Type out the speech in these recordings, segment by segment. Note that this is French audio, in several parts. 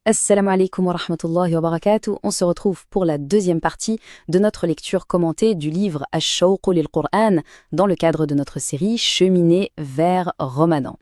Assalamu alaikum wa rahmatullahi wa barakatuh. On se retrouve pour la deuxième partie de notre lecture commentée du livre Ash-Shawq lil-Qur'an dans le cadre de notre série Cheminer vers Ramadan.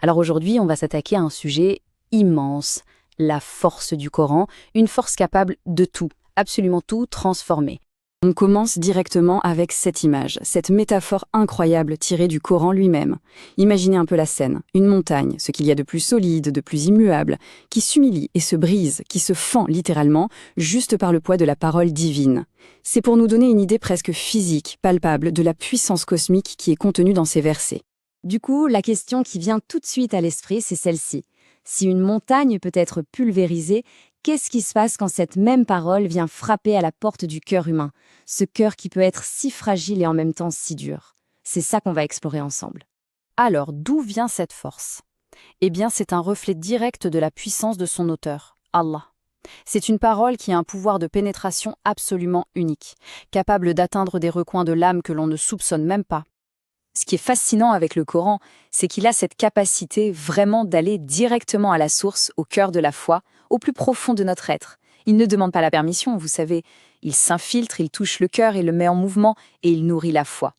Alors aujourd'hui, on va s'attaquer à un sujet immense, la force du Coran, une force capable de tout, absolument tout transformer. On commence directement avec cette image, cette métaphore incroyable tirée du Coran lui-même. Imaginez un peu la scène, une montagne, ce qu'il y a de plus solide, de plus immuable, qui s'humilie et se brise, qui se fend littéralement, juste par le poids de la parole divine. C'est pour nous donner une idée presque physique, palpable, de la puissance cosmique qui est contenue dans ces versets. Du coup, la question qui vient tout de suite à l'esprit, c'est celle-ci. Si une montagne peut être pulvérisée, qu'est-ce qui se passe quand cette même parole vient frapper à la porte du cœur humain, ce cœur qui peut être si fragile et en même temps si dur? C'est ça qu'on va explorer ensemble. Alors, d'où vient cette force? Eh bien, c'est un reflet direct de la puissance de son auteur, Allah. C'est une parole qui a un pouvoir de pénétration absolument unique, capable d'atteindre des recoins de l'âme que l'on ne soupçonne même pas. Ce qui est fascinant avec le Coran, c'est qu'il a cette capacité vraiment d'aller directement à la source, au cœur de la foi, au plus profond de notre être. Il ne demande pas la permission, vous savez. Il s'infiltre, il touche le cœur et le met en mouvement, et il nourrit la foi.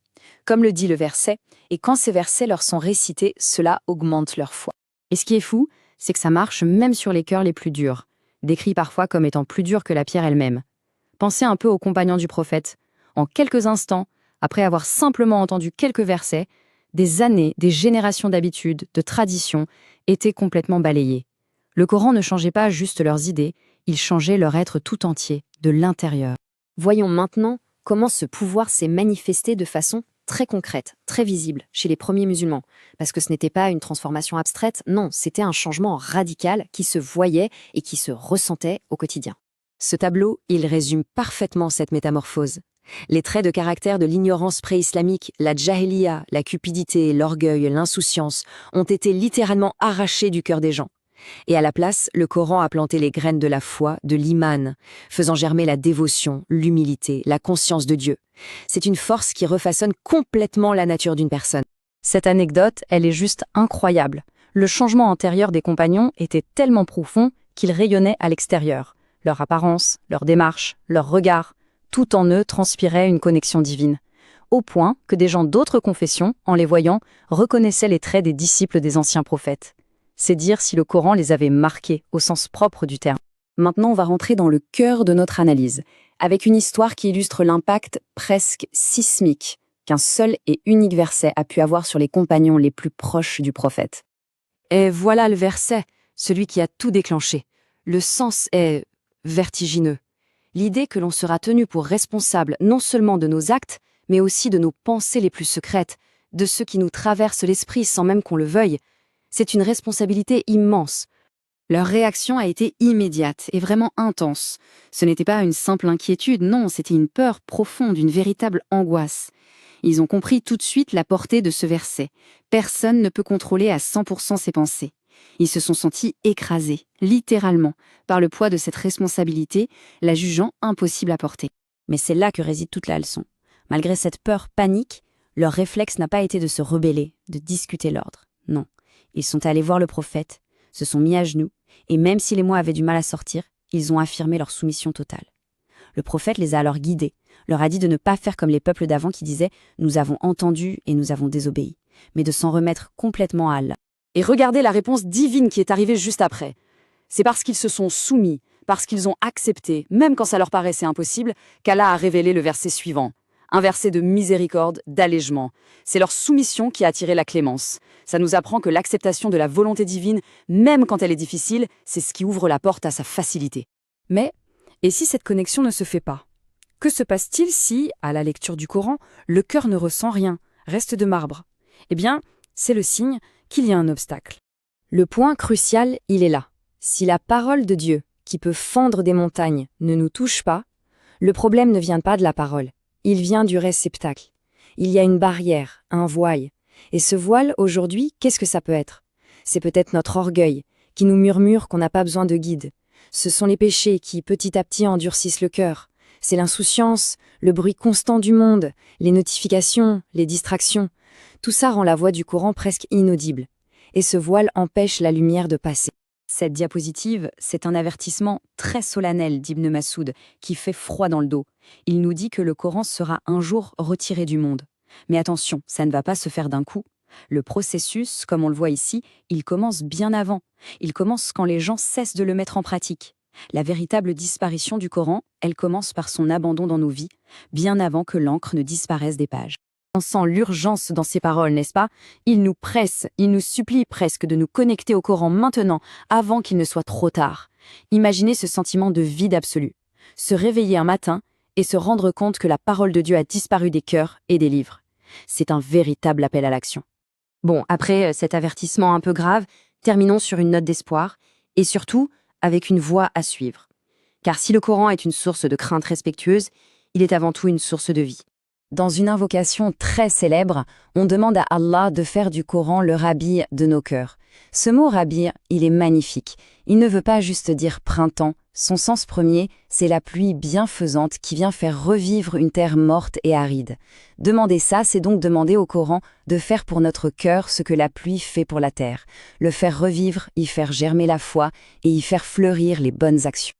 Comme le dit le verset, et quand ces versets leur sont récités, cela augmente leur foi. Et ce qui est fou, c'est que ça marche même sur les cœurs les plus durs, décrits parfois comme étant plus durs que la pierre elle-même. Pensez un peu aux compagnons du prophète. En quelques instants, après avoir simplement entendu quelques versets, des années, des générations d'habitudes, de traditions, étaient complètement balayées. Le Coran ne changeait pas juste leurs idées, il changeait leur être tout entier, de l'intérieur. Voyons maintenant comment ce pouvoir s'est manifesté de façon très concrète, très visible chez les premiers musulmans. Parce que ce n'était pas une transformation abstraite, non, c'était un changement radical qui se voyait et qui se ressentait au quotidien. Ce tableau, il résume parfaitement cette métamorphose. Les traits de caractère de l'ignorance pré-islamique, la jahiliya, la cupidité, l'orgueil, l'insouciance, ont été littéralement arrachés du cœur des gens. Et à la place, le Coran a planté les graines de la foi, de l'iman, faisant germer la dévotion, l'humilité, la conscience de Dieu. C'est une force qui refaçonne complètement la nature d'une personne. Cette anecdote, elle est juste incroyable. Le changement intérieur des compagnons était tellement profond qu'ils rayonnaient à l'extérieur. Leur apparence, leur démarche, leur regard, tout en eux transpirait une connexion divine. Au point que des gens d'autres confessions, en les voyant, reconnaissaient les traits des disciples des anciens prophètes. C'est dire si le Coran les avait marqués au sens propre du terme. Maintenant, on va rentrer dans le cœur de notre analyse, avec une histoire qui illustre l'impact presque sismique qu'un seul et unique verset a pu avoir sur les compagnons les plus proches du prophète. Et voilà le verset, celui qui a tout déclenché. Le sens est vertigineux. L'idée que l'on sera tenu pour responsable non seulement de nos actes, mais aussi de nos pensées les plus secrètes, de ceux qui nous traversent l'esprit sans même qu'on le veuille, c'est une responsabilité immense. Leur réaction a été immédiate et vraiment intense. Ce n'était pas une simple inquiétude, non, c'était une peur profonde, une véritable angoisse. Ils ont compris tout de suite la portée de ce verset. Personne ne peut contrôler à 100% ses pensées. Ils se sont sentis écrasés, littéralement, par le poids de cette responsabilité, la jugeant impossible à porter. Mais c'est là que réside toute la leçon. Malgré cette peur panique, leur réflexe n'a pas été de se rebeller, de discuter l'ordre. Non. Ils sont allés voir le prophète, se sont mis à genoux, et même si les mots avaient du mal à sortir, ils ont affirmé leur soumission totale. Le prophète les a alors guidés, leur a dit de ne pas faire comme les peuples d'avant qui disaient « nous avons entendu et nous avons désobéi », mais de s'en remettre complètement à Allah. Et regardez la réponse divine qui est arrivée juste après. C'est parce qu'ils se sont soumis, parce qu'ils ont accepté, même quand ça leur paraissait impossible, qu'Allah a révélé le verset suivant. Un verset de miséricorde, d'allègement. C'est leur soumission qui a attiré la clémence. Ça nous apprend que l'acceptation de la volonté divine, même quand elle est difficile, c'est ce qui ouvre la porte à sa facilité. Mais, et si cette connexion ne se fait pas? Que se passe-t-il si, à la lecture du Coran, le cœur ne ressent rien, reste de marbre? Eh bien, c'est le signe qu'il y a un obstacle. Le point crucial, il est là. Si la parole de Dieu, qui peut fendre des montagnes, ne nous touche pas, le problème ne vient pas de la parole. Il vient du réceptacle. Il y a une barrière, un voile. Et ce voile, aujourd'hui, qu'est-ce que ça peut être? C'est peut-être notre orgueil, qui nous murmure qu'on n'a pas besoin de guide. Ce sont les péchés qui, petit à petit, endurcissent le cœur. C'est l'insouciance, le bruit constant du monde, les notifications, les distractions. Tout ça rend la voix du Coran presque inaudible. Et ce voile empêche la lumière de passer. Cette diapositive, c'est un avertissement très solennel d'Ibn Massoud qui fait froid dans le dos. Il nous dit que le Coran sera un jour retiré du monde. Mais attention, ça ne va pas se faire d'un coup. Le processus, comme on le voit ici, il commence bien avant. Il commence quand les gens cessent de le mettre en pratique. La véritable disparition du Coran, elle commence par son abandon dans nos vies, bien avant que l'encre ne disparaisse des pages. On sent l'urgence dans ces paroles, n'est-ce pas? Il nous presse, il nous supplie presque de nous connecter au Coran maintenant, avant qu'il ne soit trop tard. Imaginez ce sentiment de vide absolu. Se réveiller un matin et se rendre compte que la parole de Dieu a disparu des cœurs et des livres. C'est un véritable appel à l'action. Bon, après cet avertissement un peu grave, terminons sur une note d'espoir, et surtout avec une voie à suivre. Car si le Coran est une source de crainte respectueuse, il est avant tout une source de vie. Dans une invocation très célèbre, on demande à Allah de faire du Coran le rabbi de nos cœurs. Ce mot rabbi, il est magnifique. Il ne veut pas juste dire printemps. Son sens premier, c'est la pluie bienfaisante qui vient faire revivre une terre morte et aride. Demander ça, c'est donc demander au Coran de faire pour notre cœur ce que la pluie fait pour la terre. Le faire revivre, y faire germer la foi et y faire fleurir les bonnes actions.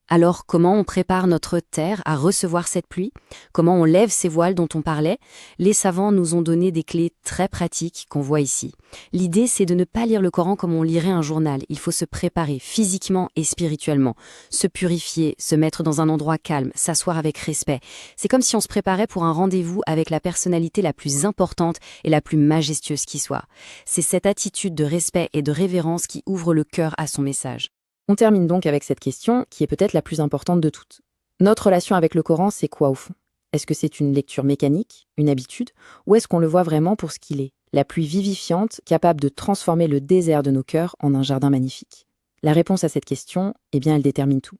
Alors, comment on prépare notre terre à recevoir cette pluie? Comment on lève ces voiles dont on parlait? Les savants nous ont donné des clés très pratiques qu'on voit ici. L'idée, c'est de ne pas lire le Coran comme on lirait un journal. Il faut se préparer physiquement et spirituellement, se purifier, se mettre dans un endroit calme, s'asseoir avec respect. C'est comme si on se préparait pour un rendez-vous avec la personnalité la plus importante et la plus majestueuse qui soit. C'est cette attitude de respect et de révérence qui ouvre le cœur à son message. On termine donc avec cette question, qui est peut-être la plus importante de toutes. Notre relation avec le Coran, c'est quoi au fond? Est-ce que c'est une lecture mécanique, une habitude, ou est-ce qu'on le voit vraiment pour ce qu'il est, la pluie vivifiante, capable de transformer le désert de nos cœurs en un jardin magnifique? La réponse à cette question, eh bien, elle détermine tout.